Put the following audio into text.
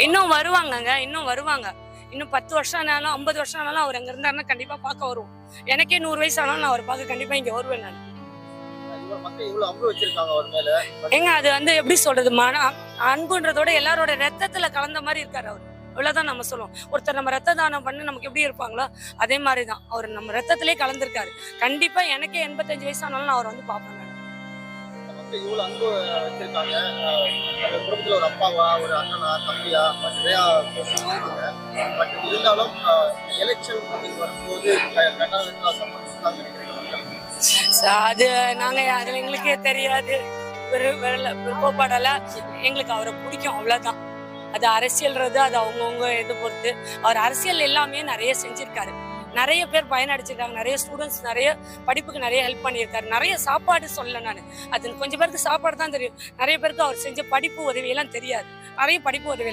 இன்னும் வருவாங்கங்க, இன்னும் வருவாங்க. இன்னும் 10 வருஷம் ஆனாலும் 50 வருஷம் ஆனாலும் அவர் அங்க இருந்தாருன்னா கண்டிப்பா பார்க்க வருவோம். எனக்கே 100 வயசு ஆனாலும் நான் அவரை பார்க்க கண்டிப்பா இங்க வருவேன் நான். மக்கள் இவ்வளவு அன்பு வச்சிருக்காங்க அவர் மேல. ஏங்க அது எப்படி சொல்றது, அன்புன்றதோட எல்லாரோட ரத்தத்துல கலந்த மாதிரி இருக்காரு அவர். இவ்வளவுதான் நம்ம சொல்லுவோம். ஒருத்தர் நம்ம ரத்த தானம் பண்ணி நமக்கு எப்படி இருப்பாங்களோ அதே மாதிரிதான் அவர் நம்ம ரத்தத்திலே கலந்திருக்காரு. கண்டிப்பா எனக்கே 85 வயசு ஆனாலும் நான் அவர் பார்ப்பேன். மக்கள் இவ்வளவு அன்பு வச்சிருக்காங்க. குடும்பத்துல ஒரு அப்பாவா, ஒரு அண்ணனா, தம்பியா, நிறைய பட் இருந்தாலும் எலெக்ஷன் அப்படின்னு வரும்போது அது நாங்க அதுல எங்களுக்கே தெரியாது, விருப்பப்படல. எங்களுக்கு அவரை பிடிக்கும், அவ்வளவுதான். அது அரசியல்றது அது அவங்கவுங்க இது பொறுத்து. அவர் அரசியல் எல்லாமே நிறைய செஞ்சிருக்காரு. நிறைய பேர் பயனடைச்சிருக்காங்க. நிறைய ஸ்டூடெண்ட்ஸ் நிறைய படிப்புக்கு நிறைய ஹெல்ப் பண்ணியிருக்காரு. நிறைய சாப்பாடு சொல்ல நான் அது கொஞ்சம் பேருக்கு சாப்பாடு தான் தெரியும். நிறைய பேருக்கு அவர் செஞ்ச படிப்பு உதவி எல்லாம் தெரியாது. நிறைய படிப்பு உதவி